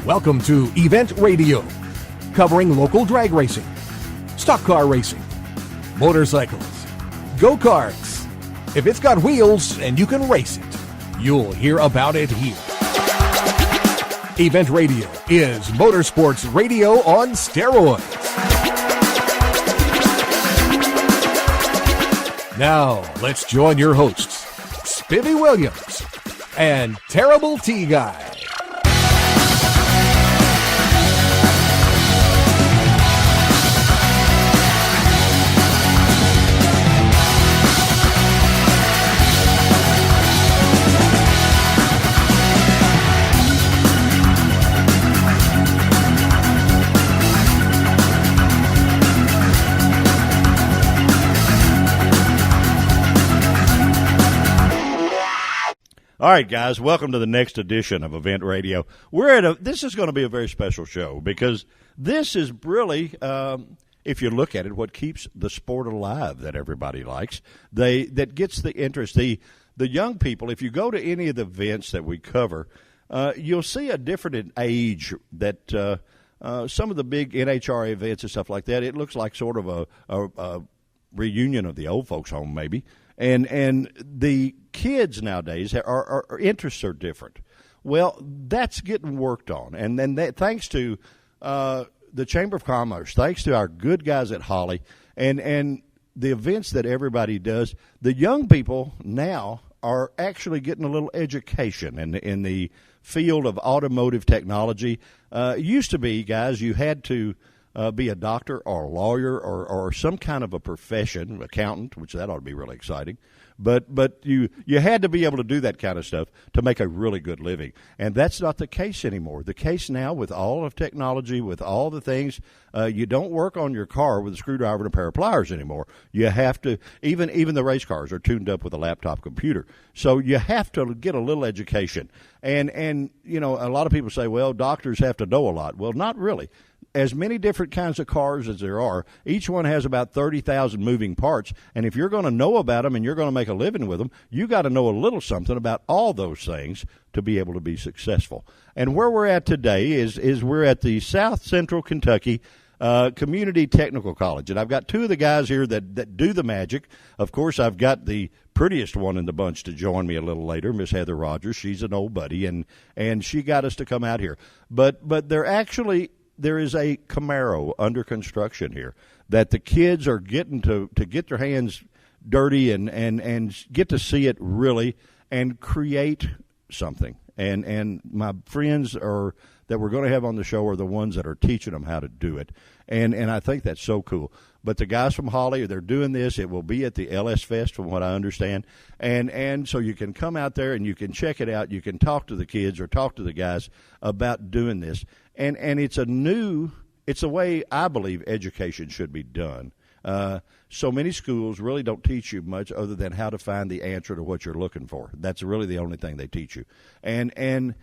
Welcome to Event Radio, covering local drag racing, stock car racing, motorcycles, go-karts. If it's got wheels and you can race it, you'll hear about it here. Event Radio is motorsports radio on steroids. Now, let's join your hosts, Spivvy Williams and Terrible T Guy. All right, guys, welcome to the next edition of Event Radio. This is going to be a very special show because this is really, if you look at it, what keeps the sport alive that everybody likes. That gets the interest. The young people, if you go to any of the events that we cover, you'll see a different age that some of the big NHRA events and stuff like that, it looks like sort of a reunion of the old folks' home maybe. And the kids nowadays, our interests are different. Well, that's getting worked on. And then thanks to the Chamber of Commerce, thanks to our good guys at Holley, and the events that everybody does, the young people now are actually getting a little education in the field of automotive technology. It used to be, guys, you had to be a doctor or a lawyer or some kind of a profession, accountant, which that ought to be really exciting. But you had to be able to do that kind of stuff to make a really good living. And that's not the case anymore. The case now with all of technology, with all the things, you don't work on your car with a screwdriver and a pair of pliers anymore. You have to, even the race cars are tuned up with a laptop computer. So you have to get a little education. And you know, a lot of people say, well, doctors have to know a lot. Well, not really. As many different kinds of cars as there are, each one has about 30,000 moving parts. And if you're going to know about them and you're going to make a living with them, you got to know a little something about all those things to be able to be successful. And where we're at today is we're at the South Central Kentucky Community Technical College. And I've got two of the guys here that do the magic. Of course, I've got the prettiest one in the bunch to join me a little later, Miss Heather Rogers. She's an old buddy, and she got us to come out here. But there is a Camaro under construction here that the kids are getting to get their hands dirty and get to see it really and create something. And my friends that we're going to have on the show are the ones that are teaching them how to do it. And I think that's so cool. But the guys from Holley, they're doing this. It will be at the LS Fest, from what I understand. And so you can come out there and you can check it out. You can talk to the kids or talk to the guys about doing this. And it's the way I believe education should be done. So many schools really don't teach you much other than how to find the answer to what you're looking for. That's really the only thing they teach you. And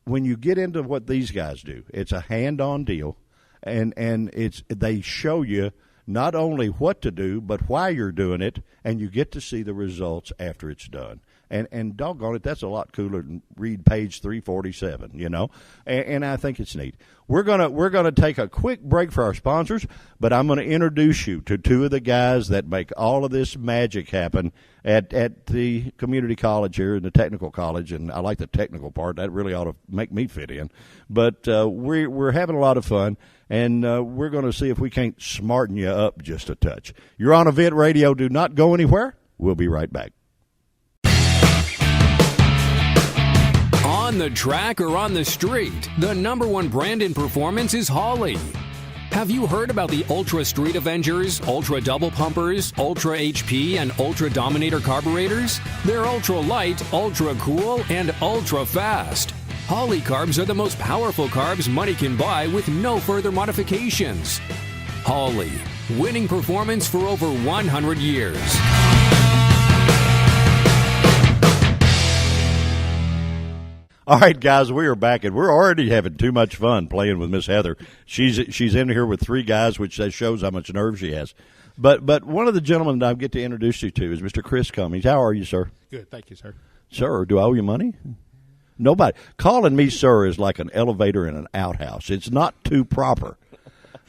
when you get into what these guys do, it's a hand-on deal, and they show you not only what to do, but why you're doing it, and you get to see the results after it's done. And doggone it, that's a lot cooler than read page 347, you know. And I think it's neat. We're gonna take a quick break for our sponsors, but I'm going to introduce you to two of the guys that make all of this magic happen at the community college here in the technical college. And I like the technical part. That really ought to make me fit in. But we're having a lot of fun, and we're going to see if we can't smarten you up just a touch. You're on Event Radio. Do not go anywhere. We'll be right back. On the track or on the street, the number one brand in performance is Holley. Have you heard about the Ultra Street Avengers, Ultra Double Pumpers, Ultra HP, and Ultra Dominator carburetors? They're ultra light, ultra cool, and ultra fast. Holley carbs are the most powerful carbs money can buy with no further modifications. Holley, winning performance for over 100 years. All right, guys, we are back, and we're already having too much fun playing with Miss Heather. She's in here with three guys, which shows how much nerve she has. But one of the gentlemen that I get to introduce you to is Mr. Chris Cummings. How are you, sir? Good, thank you, sir. Sir, do I owe you money? Nobody. Calling me sir is like an elevator in an outhouse. It's not too proper.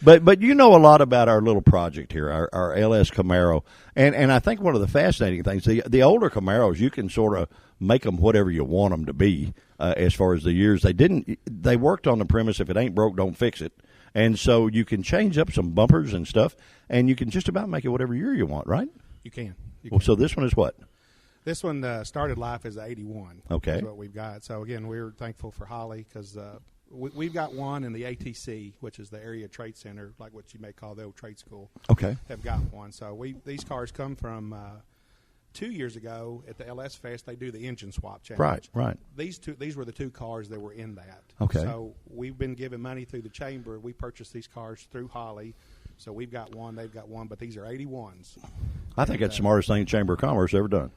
But you know a lot about our little project here, our LS Camaro, and I think one of the fascinating things, the older Camaros, you can sort of make them whatever you want them to be as far as the years. They worked on the premise, if it ain't broke, don't fix it. And so you can change up some bumpers and stuff, and you can just about make it whatever year you want, right? You can. Well, so this one is what? This one started life as 81. Okay. Is what we've got. So, again, we're thankful for Holly because we've got one in the ATC, which is the Area Trade Center, like what you may call the old trade school. Okay. Have got one. So these cars come from 2 years ago at the LS Fest. They do the engine swap challenge. Right. These were the two cars that were in that. Okay. So we've been giving money through the chamber. We purchased these cars through Holly. So we've got one, they've got one, but these are 81s. I think that's the smartest thing the Chamber of Commerce ever done.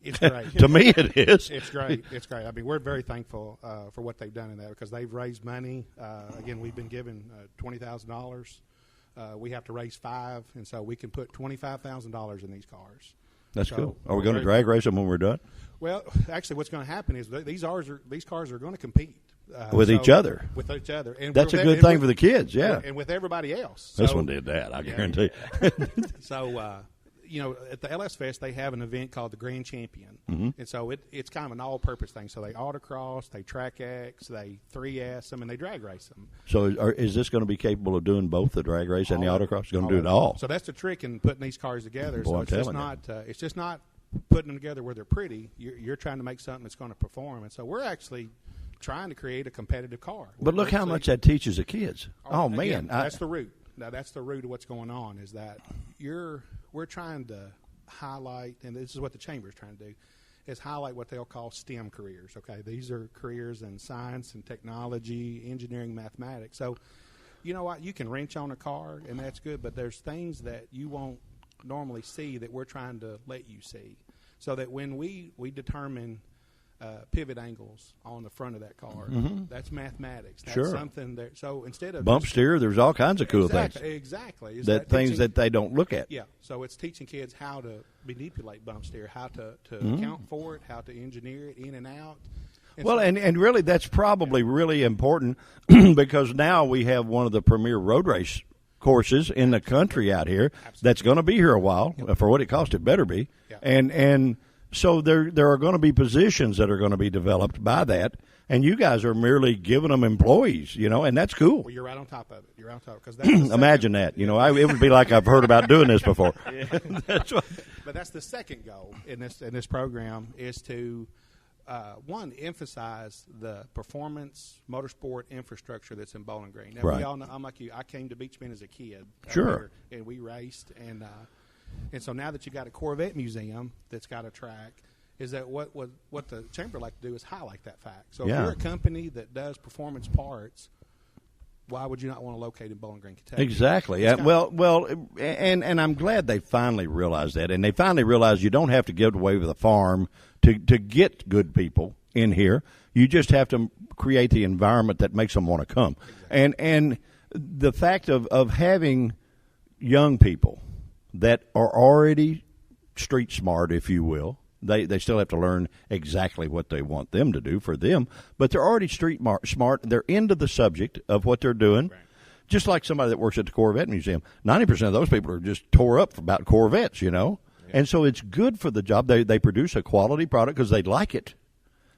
It's great. To me, it is. It's great. It's great. I mean, we're very thankful for what they've done in that because they've raised money. Again, we've been given $20,000. We have to raise $5,000, and so we can put $25,000 in these cars. That's so cool. Are we going to drag race them when we're done? Well, actually, what's going to happen is these cars are going to compete with each other. With each other, and that's a good thing for the kids. Yeah, and with everybody else. This one did that. I guarantee. So. At the LS Fest, they have an event called the Grand Champion. Mm-hmm. And so it's kind of an all-purpose thing. So they autocross, they track X, they 3S them, and they drag race them. So is this going to be capable of doing both the drag race and the autocross? It's going to do it all. So that's the trick in putting these cars together. Boy, so it's just not putting them together where they're pretty. You're trying to make something that's going to perform. And so we're actually trying to create a competitive car. But look how much that teaches the kids. Oh, man. Again, that's the root. Now, that's the root of what's going on is that we're trying to highlight, and this is what the chamber is trying to do, is highlight what they'll call STEM careers. Okay, these are careers in science and technology, engineering, mathematics. So, you know what? You can wrench on a car, and that's good, but there's things that you won't normally see that we're trying to let you see, so that when we determine pivot angles on the front of that car. Mm-hmm. That's mathematics. That's sure. something that. So instead of bump steer, there's all kinds of cool things. Exactly. Things that they don't look at. Yeah. So it's teaching kids how to manipulate bump steer, how to account for it, how to engineer it in and out. And really that's probably really important because now we have one of the premier road race courses in the country out here. Absolutely. That's going to be here a while. For what it costs, it better be. Yeah. And so there are going to be positions that are going to be developed by that, and you guys are merely giving them employees, and that's cool. Well, you're right on top of it. You're on top because imagine that. It would be like I've heard about doing this before. But that's the second goal in this program is to one, emphasize the performance motorsport infrastructure that's in Bowling Green. Now, right. We all know, I'm like you. I came to Beach Bend as a kid. Sure. And we raced and so now that you got a Corvette museum that's got a track, is that what the chamber like to do is highlight that fact. So if you're a company that does performance parts, why would you not want to locate in Bowling Green, Kentucky? Exactly. And I'm glad they finally realized that, and they finally realized you don't have to give away with a farm to get good people in here. You just have to create the environment that makes them want to come. Exactly. And the fact of having young people that are already street smart, if you will. They still have to learn exactly what they want them to do for them, but they're already street smart. They're into the subject of what they're doing, right. Just like somebody that works at the Corvette Museum. 90% of those people are just tore up about Corvettes, Yeah. And so it's good for the job. They produce a quality product because they like it.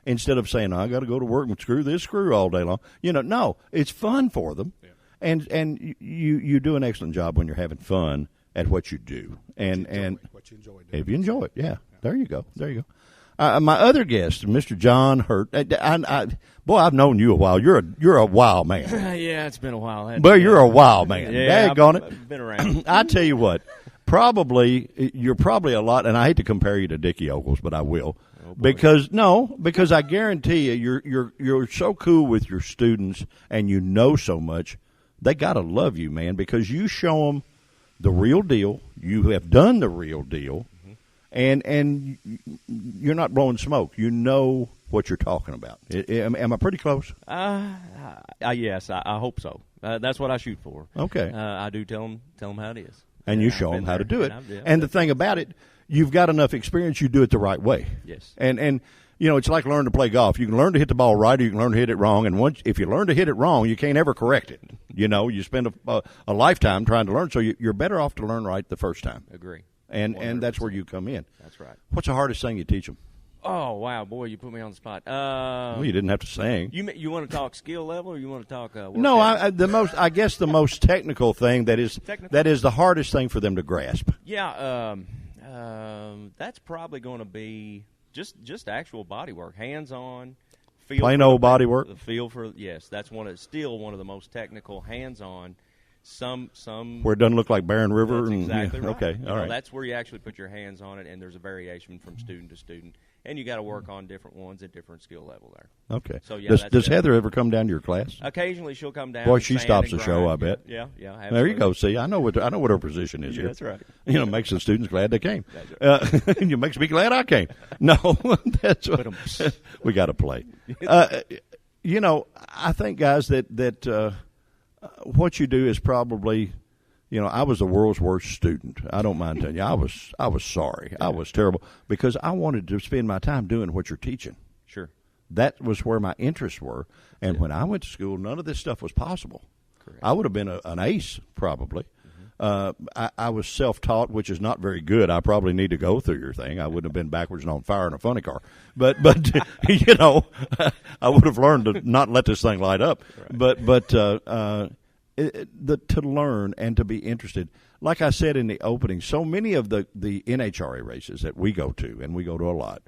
Instead of saying, I got to go to work and screw this screw all day long. No, it's fun for them. Yeah. And you do an excellent job when you're having fun at what you do, and what you enjoy doing. If you enjoy it, yeah. There you go. My other guest, Mr. John Hurt. I've known you a while. You're a wild man. Yeah, it's been a while. But you're a wild man. Yeah, I've been around. I tell you what, you're probably a lot, and I hate to compare you to Dickie Ogles, but I will. Oh, because I guarantee you're so cool with your students, and you know so much. They got to love you, man, because you show them the real deal. You have done the real deal, and you're not blowing smoke. You know what you're talking about. Am I pretty close? Yes, I hope so. That's what I shoot for. Okay. I do tell them how it is. And you show them how to do it. And the thing about it, you've got enough experience, you do it the right way. Yes. And it's like learning to play golf. You can learn to hit the ball right, or you can learn to hit it wrong. And if you learn to hit it wrong, you can't ever correct it. You spend a lifetime trying to learn, so you're better off to learn right the first time. Agree. And that's where you come in. That's right. What's the hardest thing you teach them? Oh, wow, boy, you put me on the spot. Well, you didn't have to sing. You want to talk skill level, or you want to talk? No, I guess the most technical thing that is the hardest thing for them to grasp. Yeah, that's probably going to be just actual body work, hands on, feel. Plain old body work. The feel for that's still one of the most technical, hands on. Some where it doesn't look like Barren River. That's exactly right. Okay, all right. That's where you actually put your hands on it, and there's a variation from student to student, and you got to work on different ones at different skill level there. Okay. So yeah, does Heather ever come down to your class? Occasionally, she'll come down. Boy, she stops the show. I bet. Yeah. Absolutely. There you go. See, I know what her position is here. That's right. Makes the students glad they came. That's right. And it makes me glad I came. No, that's what we got to play. I think, guys, that what you do is probably. I was the world's worst student. I don't mind telling you, I was sorry. I was terrible because I wanted to spend my time doing what you're teaching. Sure. That was where my interests were. And when I went to school, none of this stuff was possible. Correct. I would have been an ace, probably. I was self-taught, which is not very good. I probably need to go through your thing. I wouldn't have been backwards and on fire in a funny car. But I would have learned to not let this thing light up. Right. To learn and to be interested. Like I said in the opening, so many of the NHRA races that we go to, and we go to a lot,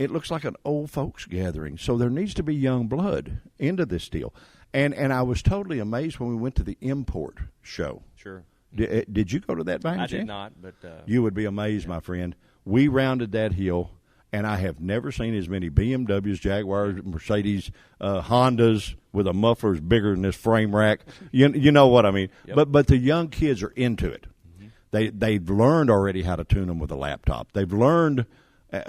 it looks like an old folks gathering. So there needs to be young blood into this deal. And I was totally amazed when we went to the import show. Sure. Did you go to that by any chance? I did not, but you would be amazed, my friend. We rounded that hill, and I have never seen as many BMWs, Jaguars, Mercedes, Hondas with a muffler bigger than this frame rack. You know what I mean? Yep. But the young kids are into it. They've learned already how to tune them with a laptop. They've learned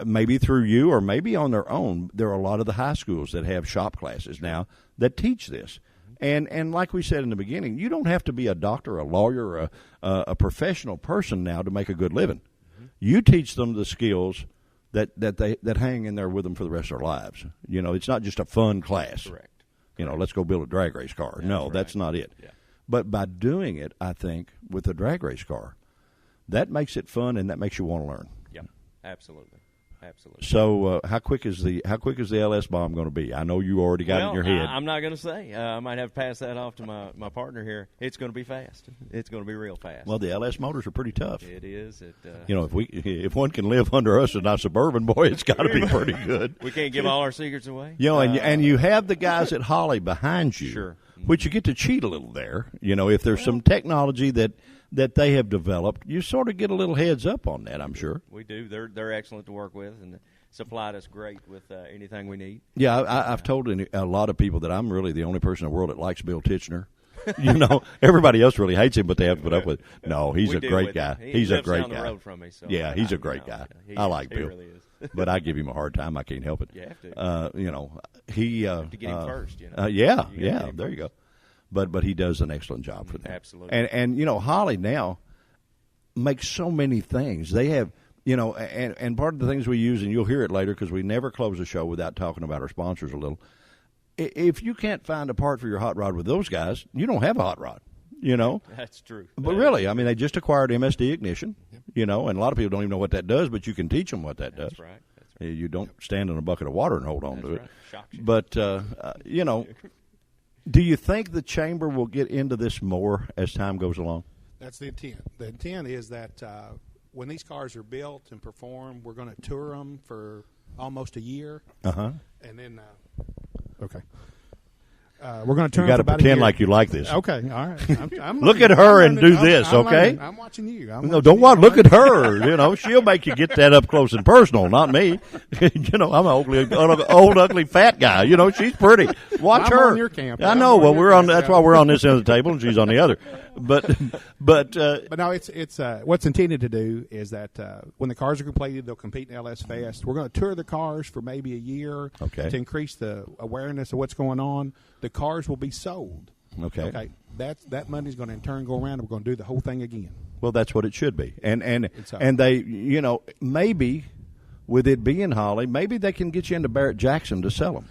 maybe through you or maybe on their own. There are a lot of the high schools that have shop classes now that teach this. And like we said in the beginning, you don't have to be a doctor, a lawyer, or a professional person now to make a good living. You teach them the skills that hang in there with them for the rest of their lives. It's not just a fun class. Correct. Let's go build a drag race car. That's not it. Yeah. But by doing it, I think, with a drag race car, that makes it fun and that makes you want to learn. Yeah, absolutely. So, how quick is the LS bomb going to be? I know you already got it in your head. I'm not going to say. I might have to pass that off to my partner here. It's going to be fast. It's going to be real fast. Well, the LS motors are pretty tough. It is. If one can live under us and not Suburban, boy, it's got to be pretty good. We can't give all our secrets away. And you have the guys at Holley behind you, sure, which you get to cheat a little there. If there's some technology that they have developed, you sort of get a little heads up on that, I'm sure. We do. They're excellent to work with and supplied us great with anything we need. Yeah, I've told a lot of people that I'm really the only person in the world that likes Bill Titchener. Everybody else really hates him, but they have to put up with it. No, he's a great guy. He's a great guy. The road from me, so he's a great guy. I like Bill. Really is. But I give him a hard time. I can't help it. You have to. You have to get him first. There you go. But he does an excellent job for them. Absolutely. And Holley now makes so many things. They have, and part of the things we use, and you'll hear it later because we never close a show without talking about our sponsors a little. If you can't find a part for your hot rod with those guys, you don't have a hot rod, That's true. But really, I mean, they just acquired MSD Ignition, and a lot of people don't even know what that does, but you can teach them what that does. That's right. You don't stand in a bucket of water and hold on to it. Shocks you. But, do you think the chamber will get into this more as time goes along? That's the intent. The intent is that when these cars are built and perform, we're going to tour them for almost a year. Uh-huh. And then, okay. We're going to turn. You got to pretend like you like this. Okay, all right. I'm look at her and do this, okay? I'm watching you. No, don't watch. Look at her. She'll make you get that up close and personal. Not me. I'm an old, ugly, fat guy. She's pretty. Watch her. I'm on your camp. I know. Well, we're on. That's why we're on this end of the table and she's on the other. But no, it's what's intended to do is that when the cars are completed, they'll compete in LS Fest. We're going to tour the cars for maybe a year to increase the awareness of what's going on. The cars will be sold. Okay. That money's going to in turn go around, and we're going to do the whole thing again. Well, that's what it should be. And they, maybe with it being Holly, maybe they can get you into Barrett Jackson to sell them.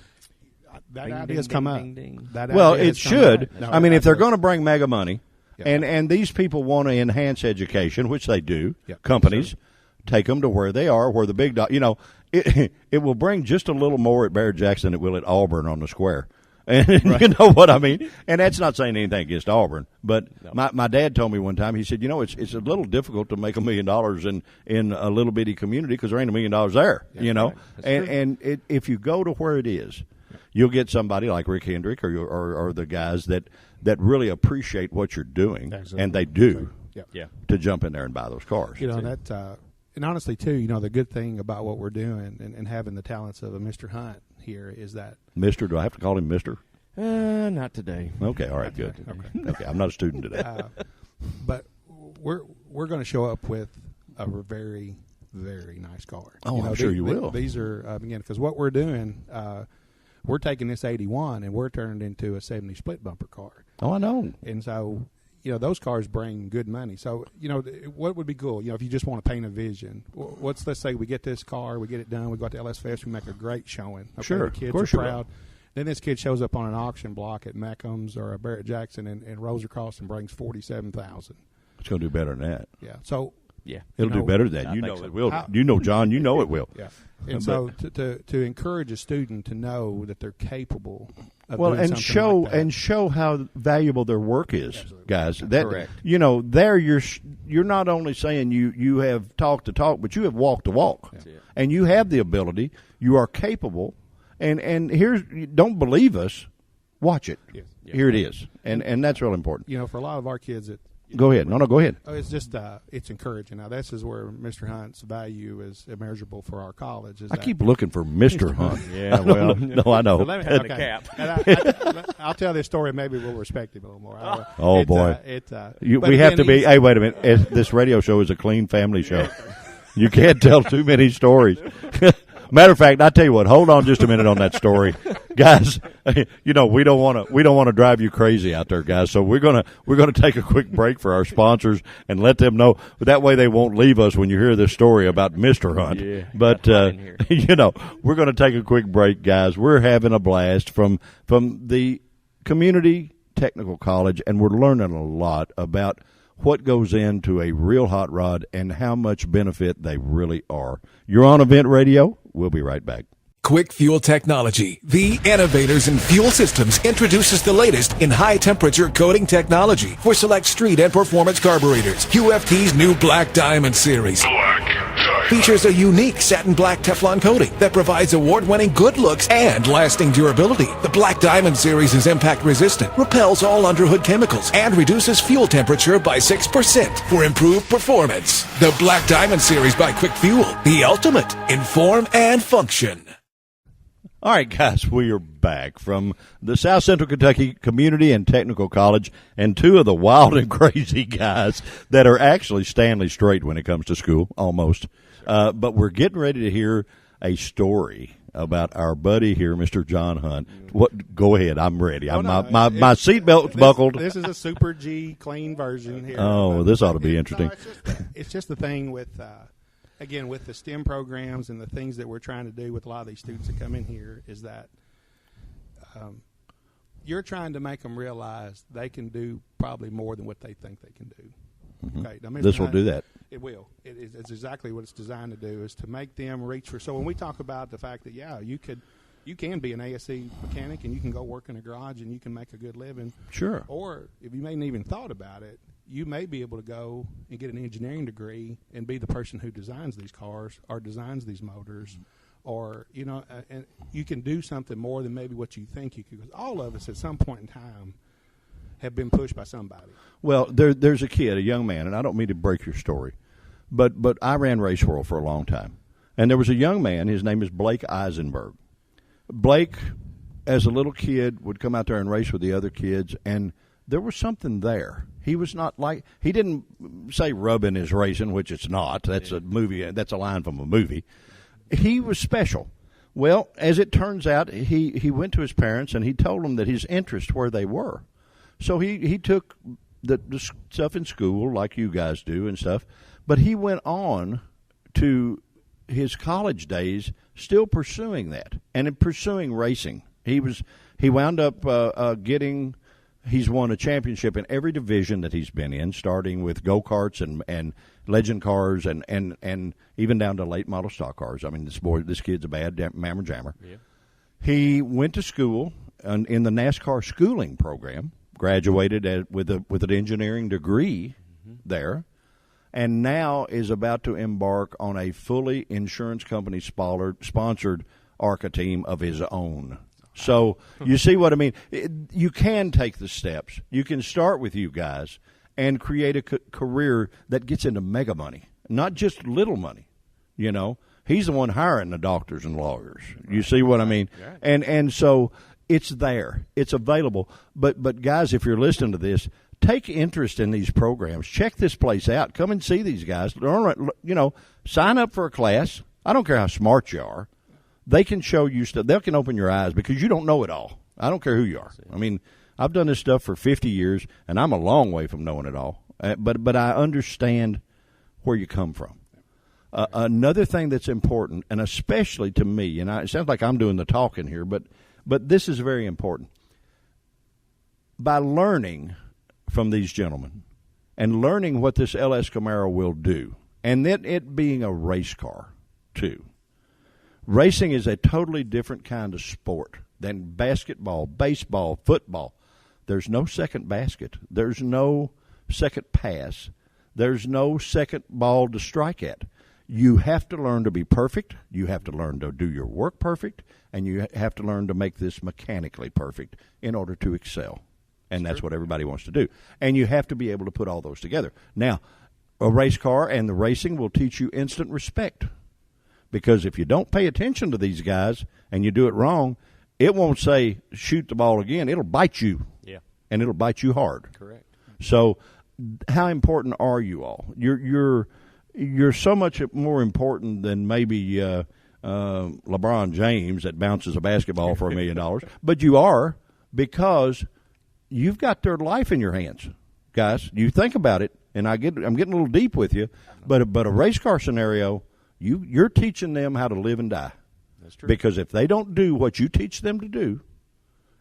That Ding, idea's ding, come ding, up. ding, ding. That Well, idea it has come should. up. No, I mean, if they're absolutely. going to bring mega money, Yeah. and these people want to enhance education, which they do, Yeah. companies take them to where they are, where the big it will bring just a little more at Barrett Jackson than it will at Auburn on the square. And you know what I mean? And that's not saying anything against Auburn, but my dad told me one time, he said, it's a little difficult to make $1 million in a little bitty community because there ain't $1 million there, right. That's true. if you go to where it is, you'll get somebody like Rick Hendrick or the guys that really appreciate what you're doing, Absolutely. and they do, Yeah. to jump in there and buy those cars. That and honestly too, the good thing about what we're doing and having the talents of a Mr. Hunt here is that Mister, do I have to call him Mister? Not today. Okay, all right, good. Okay, I'm not a student today. but we're going to show up with a very, very nice car. Oh, I'm sure you will. These are again, because what we're doing, we're taking this 81 and we're turning it into a 70 split bumper car. Oh, I know. And so, those cars bring good money. So, what would be cool, if you just want to paint a vision, let's say we get this car, we get it done, we go out to LS Fest, we make a great showing. Okay, Sure, the kids of course are you will. proud. Then this kid shows up on an auction block at Meckham's or a Barrett Jackson and Rosercross and brings $47,000. It's going to do better than that. Yeah. So, Yeah. It'll do better than that. I You think know so. it will. How- John, you know it will. yeah. And so to encourage a student to know that they're capable of Well, doing and something like that. show how valuable their work is, guys. That Correct. there you're not only saying you have talked the talk, but you have walked the walk, it. and you have the ability. You are capable, and here's don't believe us, watch it. Yes. Here it is, and that's real important. For a lot of our kids, Go ahead. No, go ahead. it's just it's encouraging. Now, this is where Mr. Hunt's value is immeasurable for our college. I keep looking for Mr. Hunt. Yeah, well, no, I know. But let me, The okay. cap. And I'll tell this story. Maybe we'll respect him a little more. Oh, boy. But We have again, to be. he's- Hey, wait a minute. This radio show is a clean family show. You can't tell too many stories. Matter of fact, I tell you what. Hold on just a minute on that story, guys. We don't want to drive you crazy out there, guys. So we're gonna take a quick break for our sponsors and let them know. That way they won't leave us when you hear this story about Mr. Hunt. Yeah, But that's fine here. we're gonna take a quick break, guys. We're having a blast from the Community Technical College, and we're learning a lot about what goes into a real hot rod and how much benefit they really are. You're on Event Radio. We'll be right back. Quick Fuel Technology, the innovators in fuel systems, introduces the latest in high-temperature coating technology for select street and performance carburetors. QFT's new Black Diamond series features a unique satin black Teflon coating that provides award-winning good looks and lasting durability. The Black Diamond series is impact-resistant, repels all underhood chemicals, and reduces fuel temperature by 6% for improved performance. The Black Diamond series by Quick Fuel, the ultimate in form and function. All right, guys, we are back from the South Central Kentucky Community and Technical College, and two of the wild and crazy guys that are actually Stanley Straight when it comes to school, almost. But we're getting ready to hear a story about our buddy here, Mr. John Hunt. Go ahead, I'm ready. My seatbelt's buckled. This is a Super G clean version here. Oh, this ought to be interesting. It's just the thing with, again, with the STEM programs and the things that we're trying to do with a lot of these students that come in here is that you're trying to make them realize they can do probably more than what they think they can do. Okay, now, This will do that. It will. It's exactly what it's designed to do, is to make them reach for. So when we talk about the fact that, you can be an ASE mechanic and you can go work in a garage and you can make a good living. Sure. Or if you ain't even thought about it, you may be able to go and get an engineering degree and be the person who designs these cars or designs these motors, or and you can do something more than maybe what you think you could. Because all of us at some point in time have been pushed by somebody. Well, there's a kid, a young man, and I don't mean to break your story, but I ran Race World for a long time, and there was a young man. His name is Blake Eisenberg. Blake, as a little kid, would come out there and race with the other kids, and there was something there. He was not like, he didn't say rubbing is racing, which it's not. That's a movie. That's a line from a movie. He was special. Well, as it turns out, he went to his parents and he told them that his interests where they were. So he took the stuff in school like you guys do and stuff, but he went on to his college days still pursuing that and in pursuing racing. He wound up getting. He's won a championship in every division that he's been in, starting with go-karts and legend cars and even down to late model stock cars. I mean, this kid's a bad mammer jammer. Yeah. He went to school in the NASCAR schooling program, graduated with an engineering degree there, and now is about to embark on a fully insurance company sponsored ARCA team of his own. So you see what I mean? You can take the steps. You can start with you guys and create a career that gets into mega money, not just little money. You know, he's the one hiring the doctors and lawyers. You see what I mean? And so it's there. It's available. But guys, if you're listening to this, take interest in these programs. Check this place out. Come and see these guys. Learn, sign up for a class. I don't care how smart you are. They can show you stuff. They can open your eyes because you don't know it all. I don't care who you are. I mean, I've done this stuff for 50 years, and I'm a long way from knowing it all. But I understand where you come from. Another thing that's important, and especially to me, and it sounds like I'm doing the talking here, but this is very important. By learning from these gentlemen and learning what this LS Camaro will do, and then it being a race car, too. Racing is a totally different kind of sport than basketball, baseball, football. There's no second basket. There's no second pass. There's no second ball to strike at. You have to learn to be perfect. You have to learn to do your work perfect. And you have to learn to make this mechanically perfect in order to excel. And that's what everybody wants to do. And you have to be able to put all those together. Now, a race car and the racing will teach you instant respect. Because if you don't pay attention to these guys and you do it wrong, it won't say shoot the ball again. It'll bite you. Yeah. And it'll bite you hard. Correct. So how important are you all? You're so much more important than maybe LeBron James that bounces a basketball for $1 million. But you are, because you've got their life in your hands. Guys, you think about it, and I'm getting a little deep with you, but a race car scenario, you're teaching them how to live and die. That's true. Because if they don't do what you teach them to do,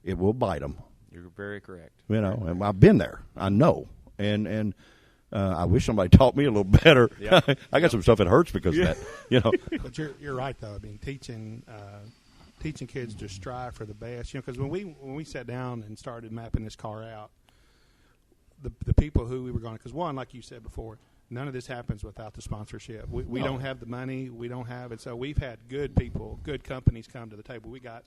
it will bite them. You're very correct. You know, and I've been there. I know. And I wish somebody taught me a little better. Yep. I got some stuff that hurts because of that. You know. But you're right, though. I mean, teaching kids to strive for the best. You know, because when we sat down and started mapping this car out, the people who we were going to, because one, like you said before, none of this happens without the sponsorship. We don't have the money. We don't have it. So we've had good people, good companies come to the table. We got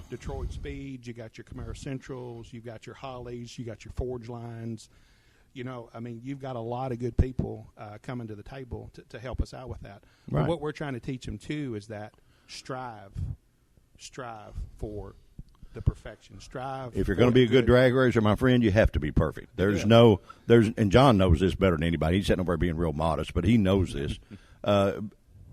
Detroit Speeds. You got your Camaro Centrals. You got your Hollies. You got your Forge Lines. You know, I mean, you've got a lot of good people coming to the table to help us out with that. Right. But what we're trying to teach them, too, is that strive for the perfection. Strive. If you're going to be a good drag racer, my friend, you have to be perfect. And John knows this better than anybody. He's sitting over being real modest, but he knows this.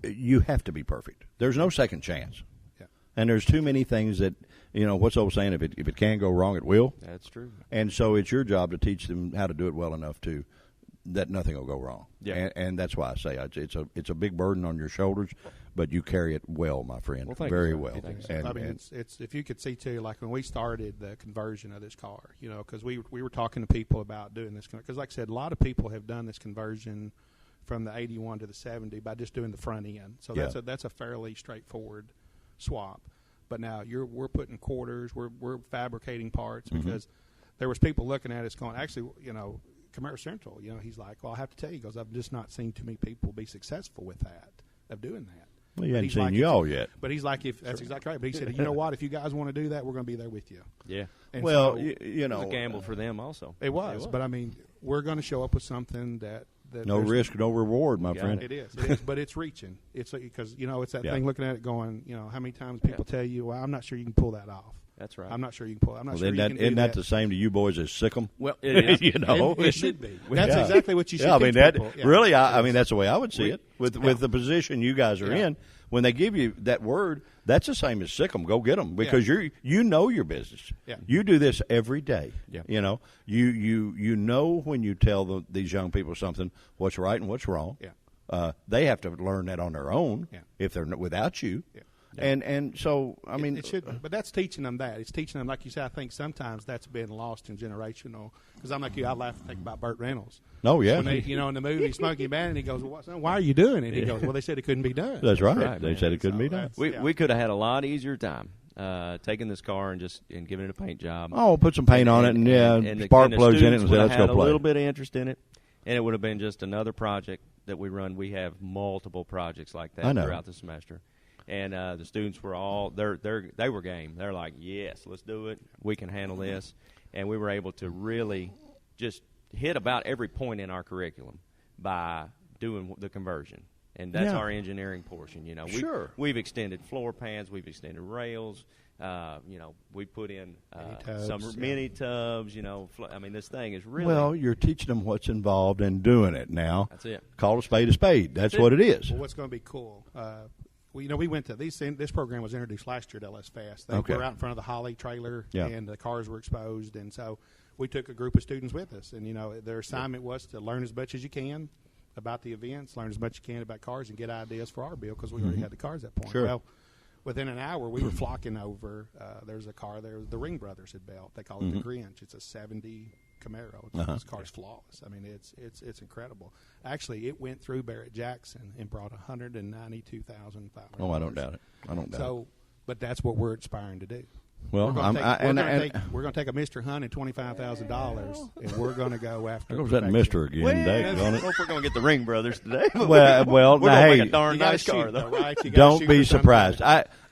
You have to be perfect. There's no second chance. Yeah. And there's too many things that, you know, what's the old saying? If it can go wrong, it will. That's true. And so it's your job to teach them how to do it well enough that nothing will go wrong. Yeah. And that's why I say it's a big burden on your shoulders, but you carry it well, my friend. Well, very you, well. I mean, it's if you could see too, like when we started the conversion of this car, you know, because we were talking to people about doing this, because like I said, a lot of people have done this conversion from the 81 to the 70 by just doing the front end. So that's a fairly straightforward swap. But now we're putting quarters, we're fabricating parts, because there was people looking at us going, actually, you know, Camaro Central, you know, he's like, well, I have to tell you, because I've just not seen too many people be successful with that, of doing that. Well, you hadn't seen y'all yet. But he's like, that's exactly right. But he said, you know what, if you guys want to do that, we're going to be there with you. Yeah. And well, so, you know. It was a gamble for them also. It was. But, I mean, we're going to show up with something that no risk, no reward, my friend. It is. But it's reaching. It's because, you know, it's that thing looking at it going, you know, how many times people tell you, well, I'm not sure you can pull that off. That's right. I'm not sure you can pull it. I'm not sure you can do Isn't that the same to you boys as Sikkim? Well, it is. You know, it should be. That's exactly what you should. Yeah, I mean that. People. Yeah. Really, I mean that's the way I would see it. With the position you guys are in, when they give you that word, that's the same as Sikkim. Go get them, because you know your business. Yeah. You do this every day. Yeah. You know, you know when you tell these young people something, what's right and what's wrong. Yeah. they have to learn that on their own Yeah. if they're without you. Yeah. And so, I mean, it should, but that's teaching them that. It's teaching them, like you said. I think sometimes that's been lost in generational. Because I'm like you, I laugh and think about Burt Reynolds. oh yeah, When they, in the movie Smokey Bandit, he goes, well, why are you doing it? He goes, well, they said it couldn't be done. that's right. right, They man. said it couldn't be So done. that's- We could have had a lot easier time taking this car and giving it a paint job. Oh, put some paint on it, and spark the plugs in it, students and say, would have let's had go a play. little bit of interest in it, and it would have been just another project that we run. We have multiple projects like I that know. throughout the semester, and the students were all they were game. They're like, yes, let's do it. We can handle this, and we were able to really just hit about every point in our curriculum by doing the conversion. And that's Yeah. our engineering portion. Sure. We've extended floor pans, we've extended rails. We put in tubs, some yeah. mini tubs. I mean, this thing is really. Well, you're teaching them what's involved in doing it now. That's it. Call a spade a spade. That's what it is. Well, what's going to be cool? We went to this program was introduced last year at LS Fest. They Okay. were out in front of the Holly trailer, Yeah. and the cars were exposed, and so we took a group of students with us, and their assignment was to learn as much as you can about the events, learn as much as you can about cars, and get ideas for our build because we already had the cars at that point. Sure. Well, within an hour, we were flocking over. There's a car there the Ring Brothers had built. They call it the Grinch. It's a '70 Camaro. This car's flawless. I mean, it's incredible. Actually, it went through Barrett Jackson and brought $192,500. Oh, I don't doubt it. I don't doubt it. So, but that's what we're aspiring to do. Well, we're going I'm, to I, and, we're going to take a Mr. Hunt and $25,000, and we're going to go after. there goes that perfection. Mister again. I Daggone don't it. know if we're going to get the Ring Brothers today. But Well, we're now, going to hey, make a darn You gotta nice car, shoot, though. though, right? You gotta Don't shoot be for something. surprised.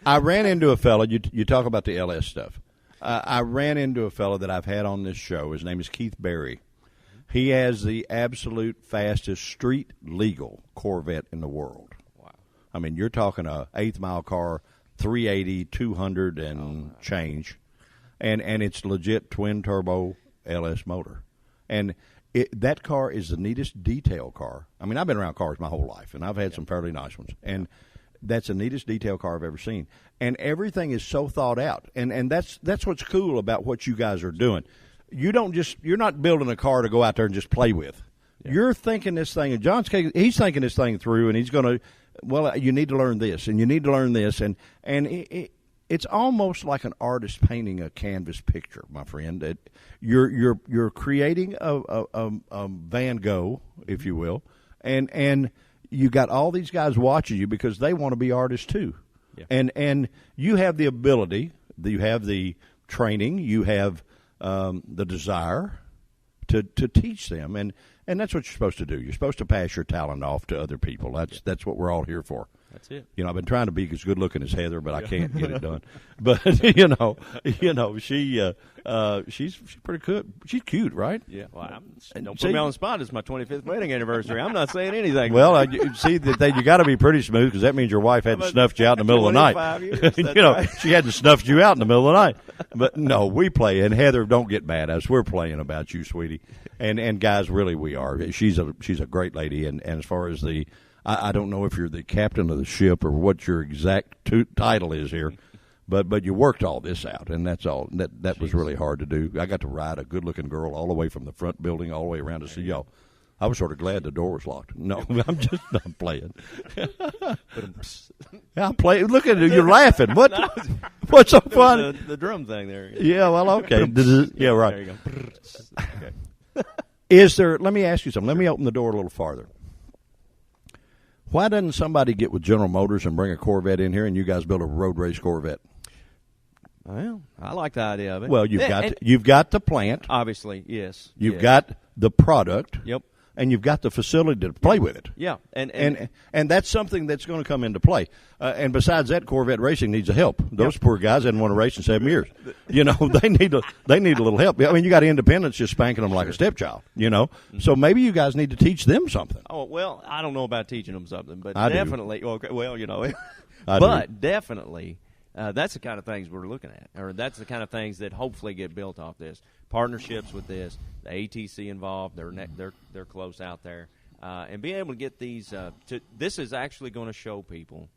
I ran into a fella. You talk about the LS stuff. I ran into a fella that I've had on this show. His name is Keith Berry. He has the absolute fastest street legal Corvette in the world. Wow. I mean, you're talking a 8th mile car, 380, 200 and change, and it's legit twin turbo LS motor, and that car is the neatest detail car. I mean, I've been around cars my whole life, and I've had some fairly nice ones, and that's the neatest detail car I've ever seen. And everything is so thought out, and that's what's cool about what you guys are doing. You're not building a car to go out there and just play with. Yeah. You're thinking this thing, and John's he's thinking this thing through, and he's going to. Well, you need to learn this, and you need to learn this, and it's almost like an artist painting a canvas picture, my friend. You're creating a Van Gogh, if you will, and you got all these guys watching you because they want to be artists too, yeah. and you have the ability, you have the training, you have the desire to teach them, and that's what you're supposed to do. You're supposed to pass your talent off to other people. That's what we're all here for. That's it. I've been trying to be as good looking as Heather, but I can't get it done. But she's pretty good. She's cute, right? Yeah. Well, don't See- put me on the spot. It's my 25th wedding anniversary. I'm not saying anything. Well, see that you got to be pretty smooth because that means your wife hadn't snuffed you out in the middle of the night. 25 years, that's right. She hadn't snuffed you out in the middle of the night. But no, we play, and Heather, don't get mad at us. We're playing about you, sweetie. And guys, really, we are. She's a great lady, and as far as I don't know if you're the captain of the ship or what your exact title is here, but you worked all this out, and that's all. That was really hard to do. I got to ride a good-looking girl all the way from the front building all the way around to see y'all. I was sort of glad the door was locked. No, I'm playing. Yeah, I'm playing. Look at you, you're laughing. What? What's so funny? The drum thing there. Yeah, well, okay. Yeah, right. There you go. Okay. Is there? Let me ask you something. Let me open the door a little farther. Why doesn't somebody get with General Motors and bring a Corvette in here, and you guys build a road race Corvette? Well, I like the idea of it. Well, you've got the plant, obviously, yes. you've yes. got the product, Yep. and you've got the facility to play with it. Yeah, And that's something that's going to come into play. And besides that, Corvette racing needs a help. Those poor guys hadn't won a race in 7 years. They need a little help. I mean, you got Independence just spanking them like a stepchild. So maybe you guys need to teach them something. Oh well, I don't know about teaching them something, but I do. definitely. Okay, well, I but do. definitely, that's the kind of things we're looking at, or that's the kind of things that hopefully get built off this. Partnerships with this, the ATC involved. They're close out there, and being able to get these. This is actually going to show people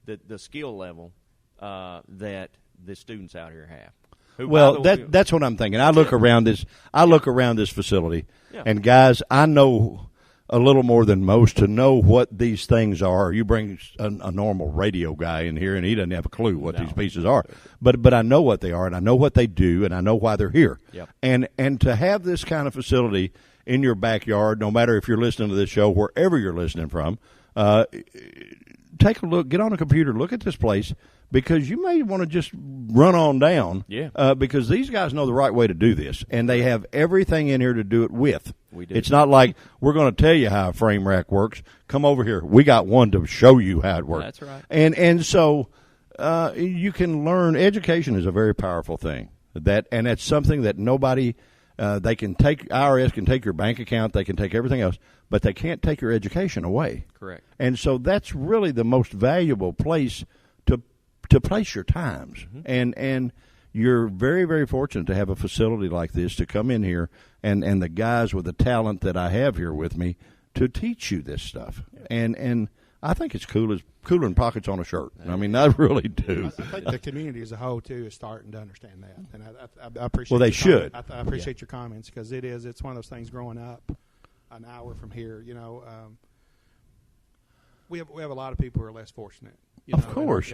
the skill level that the students out here have. Who, Well, by the way- that's what I'm thinking. I look around this facility, Yeah. and guys, I know a little more than most to know what these things are. You bring a normal radio guy in here, and he doesn't have a clue what these pieces are. But I know what they are, and I know what they do, and I know why they're here. Yep. And to have this kind of facility in your backyard, no matter if you're listening to this show, wherever you're listening from, take a look, get on a computer, look at this place, because you may want to just run on down. Yeah. Because these guys know the right way to do this, and they have everything in here to do it with. We do. It's not like we're going to tell you how a frame rack works. Come over here. We got one to show you how it works. That's right. And so you can learn. Education is a very powerful thing. And it's something that nobody they can take. IRS can take your bank account. They can take everything else, but they can't take your education away. Correct. And so that's really the most valuable place to place your times. Mm-hmm. And you're very, very fortunate to have a facility like this to come in here and the guys with the talent that I have here with me to teach you this stuff. And I think it's cooler than pockets on a shirt. I mean, I really do. I think the community as a whole too is starting to understand that, and I appreciate. Well, they your should. I appreciate your comments, because it's one of those things. Growing up an hour from here, we have a lot of people who are less fortunate. Of course.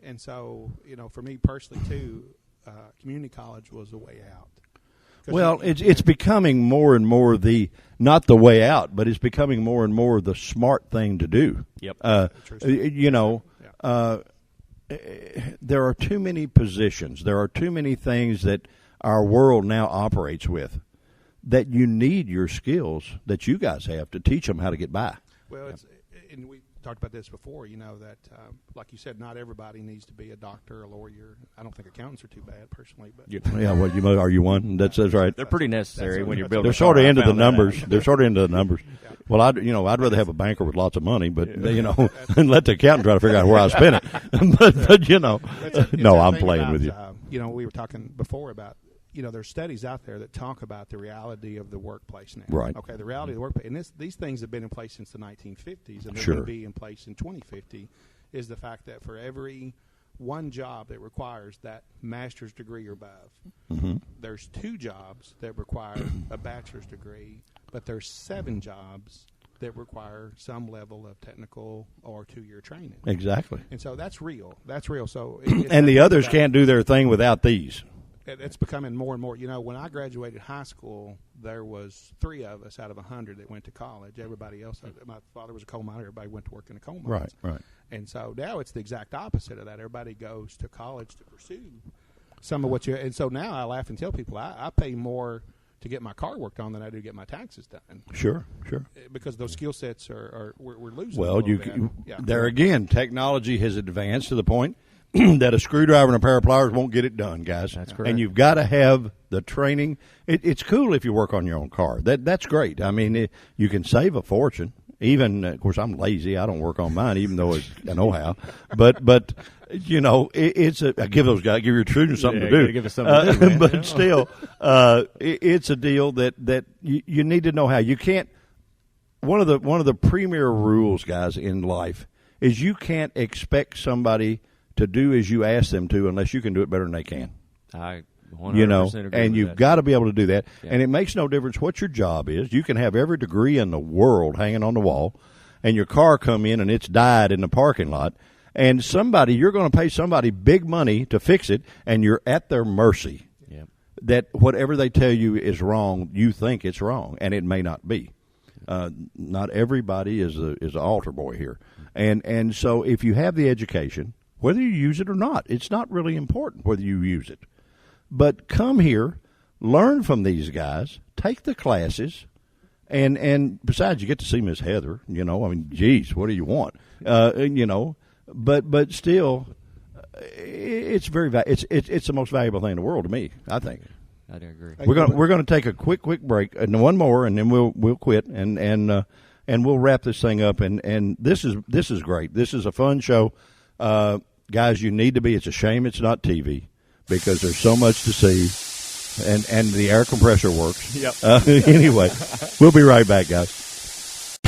And so, for me personally too, community college was the way out. Well, it's becoming more and more not the way out, but it's becoming more and more the smart thing to do. Yep. There are too many positions. There are too many things that our world now operates with that you need your skills that you guys have to teach them how to get by. Well, and we talked about this before, that, like you said, not everybody needs to be a doctor, a lawyer. I don't think accountants are too bad, personally. But Are you one? That's right. They're pretty necessary when you're building. They're sort of into the numbers. They're sort of into the numbers. Well, I'd rather have a banker with lots of money, but and let the accountant try to figure out where I spend it. but no, I'm playing with you. We were talking before about. There's studies out there that talk about the reality of the workplace now. Right. Okay, the reality of the workplace. And these things have been in place since the 1950s, and they're Sure. going to be in place in 2050, is the fact that for every one job that requires that master's degree or above, there's 2 jobs that require a bachelor's degree, but there's 7 jobs that require some level of technical or 2-year training. Exactly. And so that's real. So And the others can't do their thing without these. It's becoming more and more. When I graduated high school, there was 3 of us out of 100 that went to college. Everybody else, my father was a coal miner. Everybody went to work in the coal mines. Right. And so now it's the exact opposite of that. Everybody goes to college to pursue some of what you. And so now I laugh and tell people I pay more to get my car worked on than I do to get my taxes done. Sure. Because those skill sets we're losing. Well, there again, technology has advanced to the point that a screwdriver and a pair of pliers won't get it done, guys. That's correct. And you've got to have the training. It's cool if you work on your own car. That's great. I mean, you can save a fortune. Even, of course, I'm lazy. I don't work on mine, even though I know how. But I give those guys, give your students something to do. Give us something to do, man. But still, it's a deal that you need to know how. You can't. One of the premier rules, guys, in life is you can't expect somebody to do as you ask them to unless you can do it better than they can. I 100% agree and with you've that. got to be able to do that. Yeah. And it makes no difference what your job is. You can have every degree in the world hanging on the wall, and your car come in and it's died in the parking lot, and you're going to pay somebody big money to fix it, and you're at their mercy. Yep. That whatever they tell you is wrong, you think it's wrong, and it may not be. Not everybody is an altar boy here. And so if you have the education, whether you use it or not, it's not really important whether you use it. But come here, learn from these guys, take the classes, and besides, you get to see Miss Heather. Geez, what do you want? But still, it's it's the most valuable thing in the world to me, I think. I do agree. We're gonna take a quick break and one more, and then we'll quit and we'll wrap this thing up. And this is great. This is a fun show. Guys, you need to be. It's a shame it's not TV because there's so much to see, and the air compressor works. Yep. Anyway, we'll be right back, guys.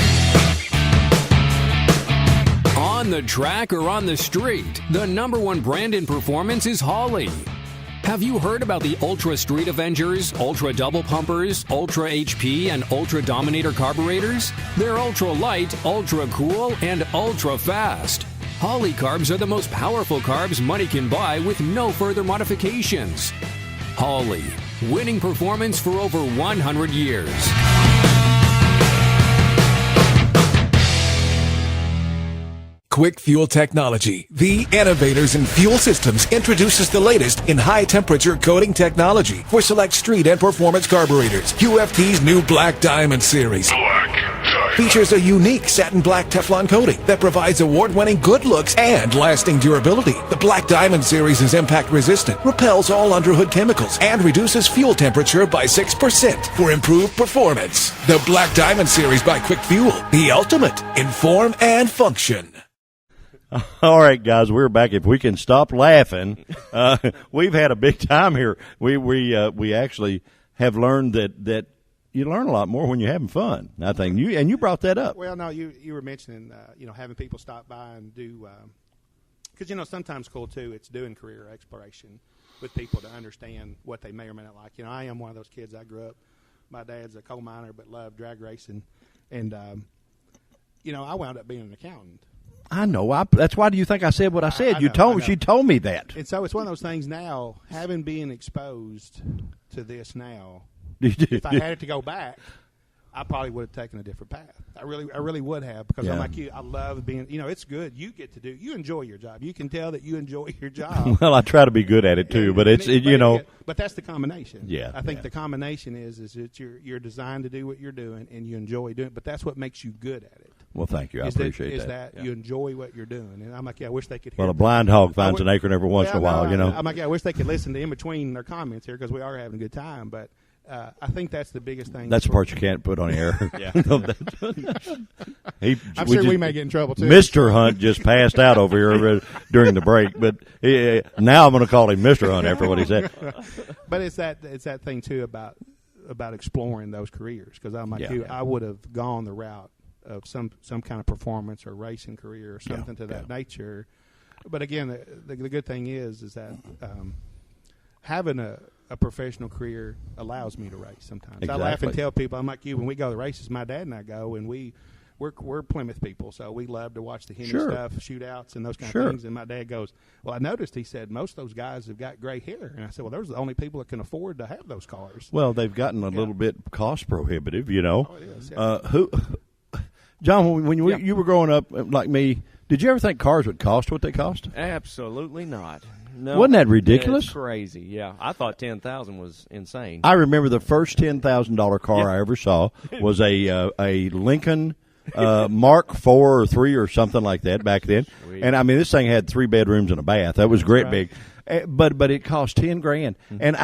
On the track or on the street, the #1 brand in performance is Holley. Have you heard about the Ultra Street Avengers, Ultra Double Pumpers, Ultra HP, and Ultra Dominator carburetors? They're ultra light, ultra cool, and ultra fast. Holley carbs are the most powerful carbs money can buy with no further modifications. Holley, winning performance for over 100 years. Quick Fuel Technology, the innovators in fuel systems, introduces the latest in high-temperature coating technology for select street and performance carburetors. QFT's new Black Diamond series features a unique satin black Teflon coating that provides award-winning good looks and lasting durability. The Black Diamond series is impact-resistant, repels all underhood chemicals, and reduces fuel temperature by 6% for improved performance. The Black Diamond series by Quick Fuel, the ultimate in form and function. All right, guys, we're back. If we can stop laughing, we've had a big time here. We actually have learned that you learn a lot more when you're having fun. I think you brought that up. Well, no, you were mentioning having people stop by and do because sometimes cool too. It's doing career exploration with people to understand what they may or may not like. I am one of those kids. I grew up. My dad's a coal miner, but loved drag racing, and I wound up being an accountant. I know. That's why do you think I said what I said? She told me that. And so it's one of those things now, having been exposed to this now, if I had it to go back, I probably would have taken a different path. I really would have, because I'm like you. I love being, it's good. You enjoy your job. You can tell that you enjoy your job. Well, I try to be good at it too, but But that's the combination. Yeah. I think the combination is that you're designed to do what you're doing and you enjoy doing it, but that's what makes you good at it. Well, thank you. I appreciate that. You enjoy what you're doing. And I'm like, I wish they could hear. Well, a blind hog finds an acorn every once in a while, I'm like, I wish they could listen to in between their comments here, because we are having a good time. But I think that's the biggest thing. That's the part you can't put on air. Yeah. I'm sure we may get in trouble, too. Mr. Hunt just passed out over here during the break, but now I'm going to call him Mr. Hunt after what he said. But it's that thing, too, about exploring those careers, because I'm like you. I would have gone the route of some kind of performance or racing career or something to that nature. But again, the good thing is that having a professional career allows me to race sometimes. Exactly. I laugh and tell people, I'm like you, when we go to races, my dad and I go, and we're Plymouth people, so we love to watch the Henry stuff, shootouts, and those kind of things. And my dad goes, well, I noticed, he said, most of those guys have got gray hair. And I said, well, those are the only people that can afford to have those cars. Well, they've gotten a little bit cost prohibitive, Oh, it is, John, when you were growing up like me, did you ever think cars would cost what they cost? Absolutely not. No. Wasn't that ridiculous? It's crazy. Yeah, I thought $10,000 was insane. I remember the first $10,000 car I ever saw was a Lincoln Mark IV or 3 or something like that back then. Sweet. And I mean, this thing had 3 bedrooms and a bath. That was great big. But it cost $10,000, Mm-hmm. and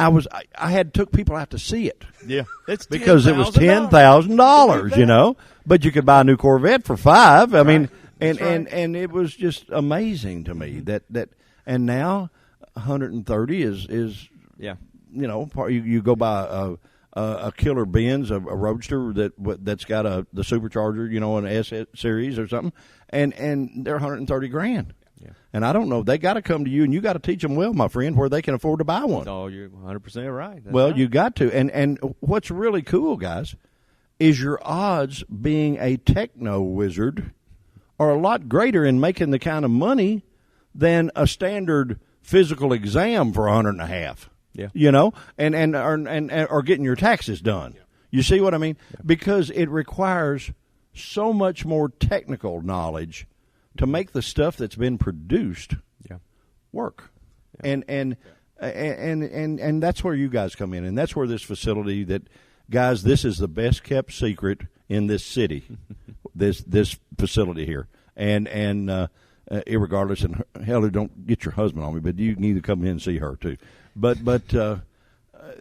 I took people out to see it. Yeah, it's because it was $10,000, But you could buy a new Corvette for $5,000. I mean, and it was just amazing to me that and now 130 is you go buy a killer Benz, a Roadster that's got the supercharger, an S series or something, and they're $130,000. Yeah. And I don't know. They got to come to you, and you got to teach them well, my friend, where they can afford to buy one. Oh, you're 100% right. That's well, right. You got to. And what's really cool, guys, is your odds being a techno wizard are a lot greater in making the kind of money than a standard physical exam for $150. Yeah. Or getting your taxes done. Yeah. You see what I mean? Yeah. Because it requires so much more technical knowledge to make the stuff that's been produced work. Yeah. And that's where you guys come in, and that's where this facility guys, this is the best kept secret in this city. this facility here. And irregardless, and hell, don't get your husband on me, but you can either come in and see her too. But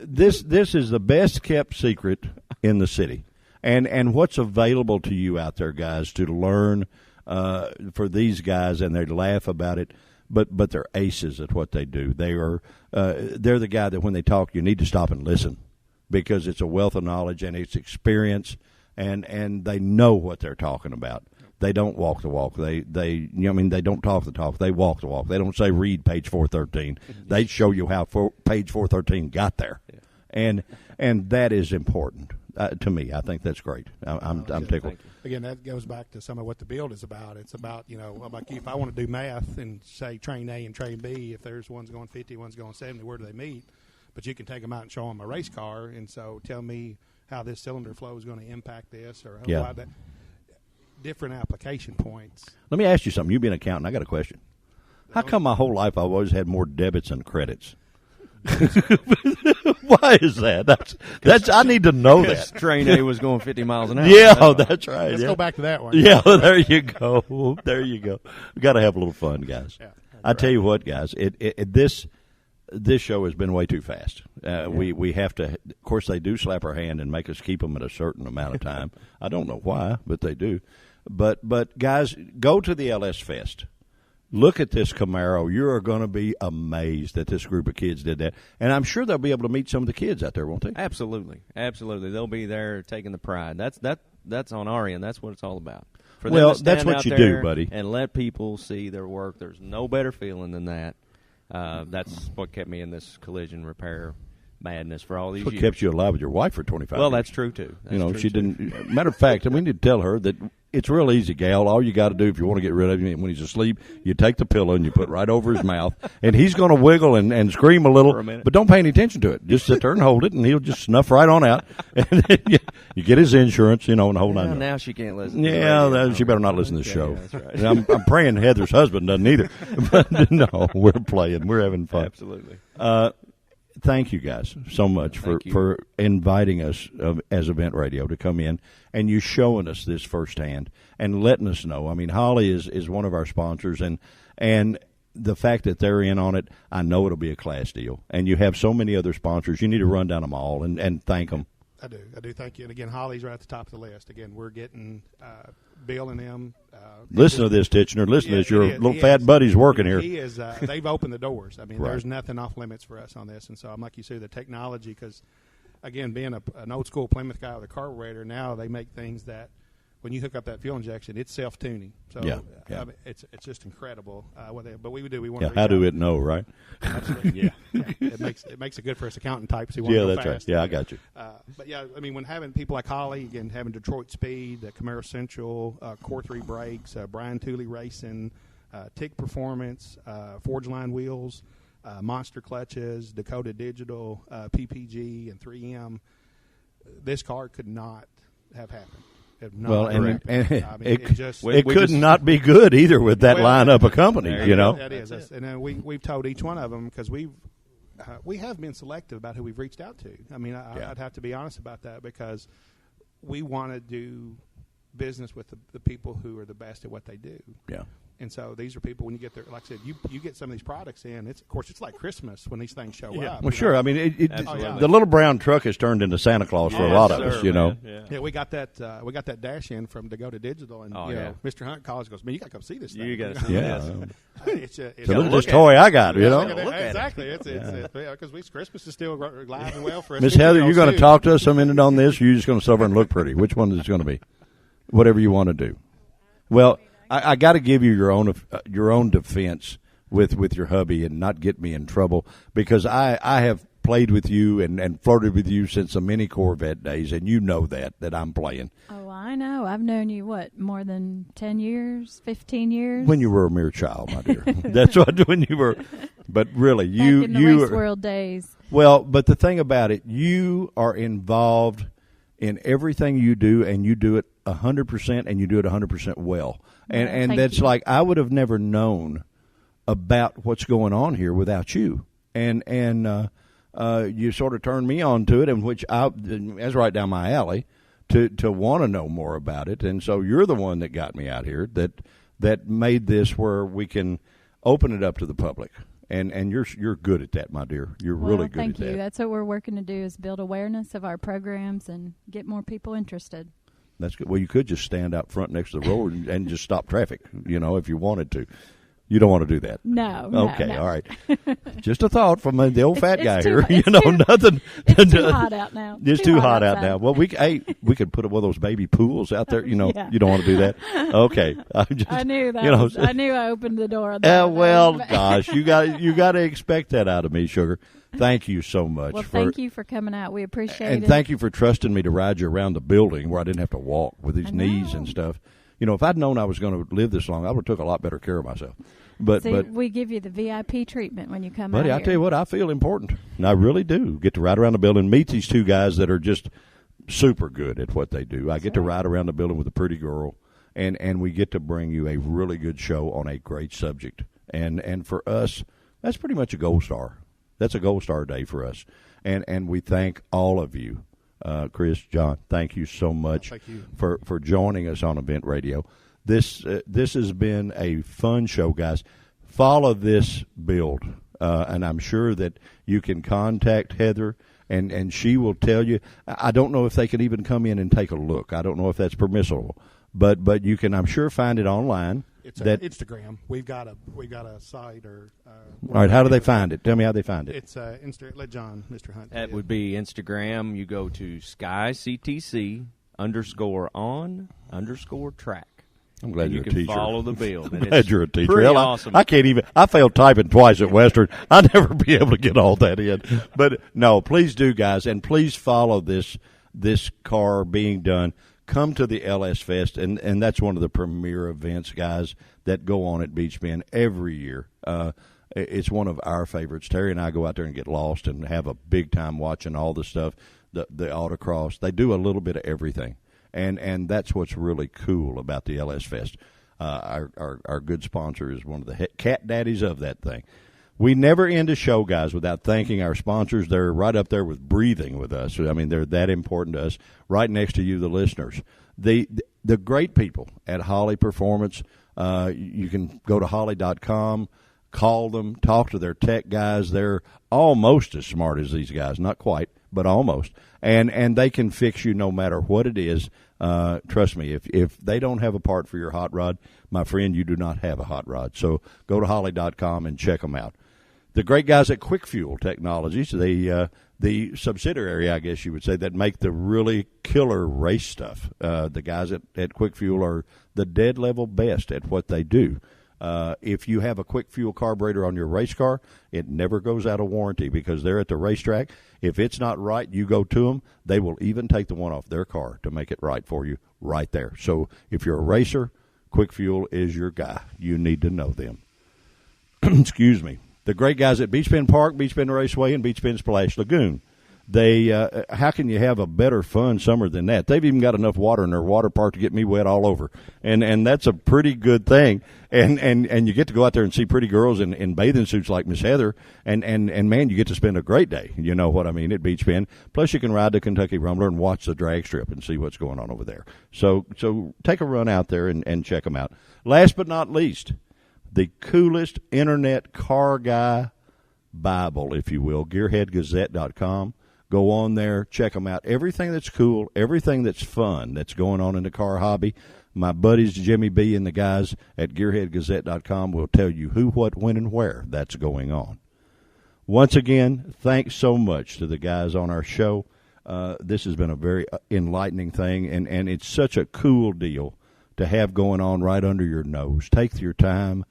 this is the best kept secret in the city. And what's available to you out there, guys, to learn for these guys, and they laugh about it, but they're aces at what they do. They're the guy that when they talk, you need to stop and listen, because it's a wealth of knowledge and it's experience, and they know what they're talking about. They don't walk the walk. They they don't talk the talk. They walk the walk. They don't say read page 413. They show you how page 413 got there, and that is important to me. I think that's great. I'm tickled. Again, that goes back to some of what the build is about. It's about, like if I want to do math and say train A and train B, if there's one's going 50, one's going 70, where do they meet? But you can take them out and show them a race car, and so tell me how this cylinder flow is going to impact this, or why that. Different application points. Let me ask you something. You being an accountant, I got a question. How come my whole life I've always had more debits than credits? Why is that? That's I need to know that. Train A was going 50 miles an hour. Yeah, that's right. Let's go back to that one. Yeah, there you go. There you go. We got to have a little fun, guys. Yeah, I tell you what, guys. This show has been way too fast. We have to. Of course, they do slap our hand and make us keep them at a certain amount of time. I don't know why, but they do. But guys, go to the LS Fest. Look at this Camaro. You are going to be amazed that this group of kids did that. And I'm sure they'll be able to meet some of the kids out there, won't they? Absolutely. They'll be there taking the pride. That's on our end. That's what it's all about. For well, them to stand that's what out you there do, buddy. And let people see their work. There's no better feeling than that. That's what kept me in this collision repair madness for all these What years. kept you alive with your wife for 25 years. Well, that's true, too. She didn't. Matter of fact, we need to tell her that it's real easy, gal. All you got to do if you want to get rid of him when he's asleep, you take the pillow and you put it right over his mouth, and he's going to wiggle and scream a little, but don't pay any attention to it. Just sit there and hold it, and he'll just snuff right on out. And then you get his insurance, and hold on. Now she can't listen. She better not listen to the show. That's right. And I'm praying Heather's husband doesn't either. But no, we're playing. We're having fun. Absolutely. Thank you guys so much for inviting us as Event Radio to come in and you showing us this firsthand and letting us know. I mean, Holley is one of our sponsors, and the fact that they're in on it, I know it'll be a class deal. And you have so many other sponsors. You need to run down them all and thank them. I do. Thank you. And again, Holley's right at the top of the list. Again, we're getting Bill and them. Listen to this, Titchener. Listen to this. Your little fat buddy's working here. He is. They've opened the doors. I mean, Right. There's nothing off limits for us on this. And so I'm like you say, the technology, because, again, being an old school Plymouth guy with a carburetor, now they make things that when you hook up that fuel injection, it's self-tuning. So Yeah. I mean, it's just incredible. But we do. We want Yeah, to how do it know, right? Absolutely. Yeah. It makes it good for us accountant types who want Yeah, to go that's fast. right. Yeah, I got you. But yeah, I mean, when having people like Holley, again, having Detroit Speed, Camaro Central, Core 3 Brakes, Brian Tooley Racing, TIG Performance, Forge Line Wheels, Monster Clutches, Dakota Digital, PPG, and 3M, this car could not have happened. Well, and it we could just not be good either with that lineup of companies, That is. And then we've told each one of them, because we have been selective about who we've reached out to. I mean, I'd have to be honest about that, because we want to do business with the people who are the best at what they do. Yeah. And so these are people, when you get there, like I said, you get some of these products in, of course, it's like Christmas when these things show up. Well, sure. I mean, Absolutely. the little brown truck has turned into Santa Claus for a lot of us, man. Yeah, we got that dash in from Dakota Digital, and Mr. Hunt calls and goes, man, you got to come see this thing. You got to see this. So look at this toy I got, Exactly. It's because Christmas is still alive and well for us. Miss Heather, you're going to talk to us a minute on this, or you're just going to sit over and look pretty? Which one is it going to be? Whatever you want to do. Well, I got to give you your own defense with your hubby and not get me in trouble, because I have played with you and flirted with you since the mini Corvette days, and you know that I'm playing. Oh, I know. I've known you, more than 10 years, 15 years? When you were a mere child, my dear. That's what, when you were. But really, Back in the race world days. Well, but the thing about it, you are involved in everything you do, and you do it 100%, and you do it 100% well. And that's like, I would have never known about what's going on here without you. And you sort of turned me on to it, and that's right down my alley to want to know more about it. And so you're the one that got me out here, that made this where we can open it up to the public. And you're good at that, my dear. You're really good at that. Thank you. That's what we're working to do, is build awareness of our programs and get more people interested. That's good. Well, you could just stand out front next to the road and just stop traffic, if you wanted to. You don't want to do that. No. Okay, no. all right. Just a thought from the old fat guy It's here. too- Nothing. It's too hot out now. It's too hot out outside. now. Well, we could put one of those baby pools out there. Yeah. You don't want to do that. Okay, I knew that. you know, I knew I opened the door. Of that. well, gosh, you got to expect that out of me, sugar. Thank you so much. Well, thank you for coming out. We appreciate And it. thank you for trusting me to ride you around the building where I didn't have to walk with these I knees and know. stuff. If I'd known I was going to live this long, I would have took a lot better care of myself. But we give you the VIP treatment when you come buddy, out I here. tell you what, I feel important, and I really do. Get to ride around the building, meet these two guys that are just super good at what they do. I get to ride around the building with a pretty girl, and we get to bring you a really good show on a great subject. And for us, that's pretty much a gold star. That's a gold star day for us. And we thank all of you. Chris, John, thank you so much Thank you. for joining us on Event Radio. This has been a fun show, guys. Follow this build, and I'm sure that you can contact Heather, and she will tell you. I don't know if they can even come in and take a look. I don't know if that's permissible, but you can, I'm sure, find it online. It's that Instagram. We've got a site or. All right, how do they find it? Tell me how they find it. It's Insta. Let John, Mr. Hunt. That would be Instagram. You go to SkyCTC_on_track. I'm glad And you're you a can teacher. follow the build. I'm glad you're a teacher. Pretty Hell, awesome. I can't even. I failed typing twice at Western. I'll never be able to get all that in. But no, please do, guys, and please follow this car being done. Come to the LS Fest, and that's one of the premier events, guys, that go on at Beach Bend every year. It's one of our favorites. Terry and I go out there and get lost and have a big time watching all the stuff, the autocross. They do a little bit of everything, and that's what's really cool about the LS Fest. Our good sponsor is one of the cat daddies of that thing. We never end a show, guys, without thanking our sponsors. They're right up there with breathing with us. I mean, they're that important to us, right next to you, the listeners. The great people at Holley Performance, you can go to Holley.com, call them, talk to their tech guys. They're almost as smart as these guys. Not quite, but almost. And they can fix you no matter what it is. Trust me, if they don't have a part for your hot rod, my friend, you do not have a hot rod. So go to Holley.com and check them out. The great guys at Quick Fuel Technologies, the subsidiary, I guess you would say, that make the really killer race stuff. The guys at Quick Fuel are the dead level best at what they do. If you have a Quick Fuel carburetor on your race car, it never goes out of warranty because they're at the racetrack. If it's not right, you go to them. They will even take the one off their car to make it right for you right there. So if you're a racer, Quick Fuel is your guy. You need to know them. Excuse me. The great guys at Beach Bend Park, Beach Bend Raceway, and Beach Bend Splash Lagoon. They, how can you have a better fun summer than that? They've even got enough water in their water park to get me wet all over, and that's a pretty good thing. And you get to go out there and see pretty girls in bathing suits like Miss Heather, and man, you get to spend a great day. You know what I mean, at Beach Bend. Plus, you can ride the Kentucky Rumbler and watch the drag strip and see what's going on over there. So take a run out there and check them out. Last but not least, the coolest internet car guy Bible, if you will, GearheadGazette.com. Go on there, check them out. Everything that's cool, everything that's fun that's going on in the car hobby, my buddies Jimmy B and the guys at GearheadGazette.com will tell you who, what, when, and where that's going on. Once again, thanks so much to the guys on our show. This has been a very enlightening thing, and it's such a cool deal to have going on right under your nose. Take your time.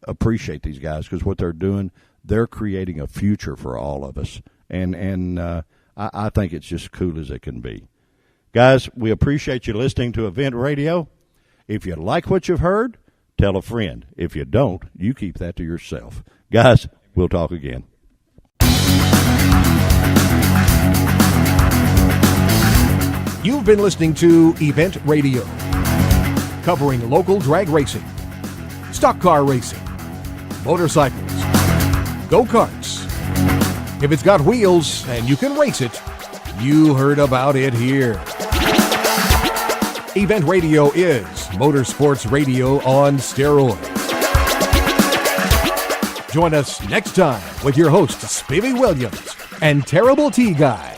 Appreciate these guys because what they're doing, they're creating a future for all of us. And I think it's just cool as it can be. Guys, we appreciate you listening to Event Radio. If you like what you've heard, tell a friend. If you don't, you keep that to yourself. Guys, we'll talk again. You've been listening to Event Radio, covering local drag racing, stock car racing, motorcycles, go-karts. If it's got wheels and you can race it, you heard about it here. Event Radio is motorsports radio on steroids. Join us next time with your hosts, Spivey Williams and Terrible T Guy.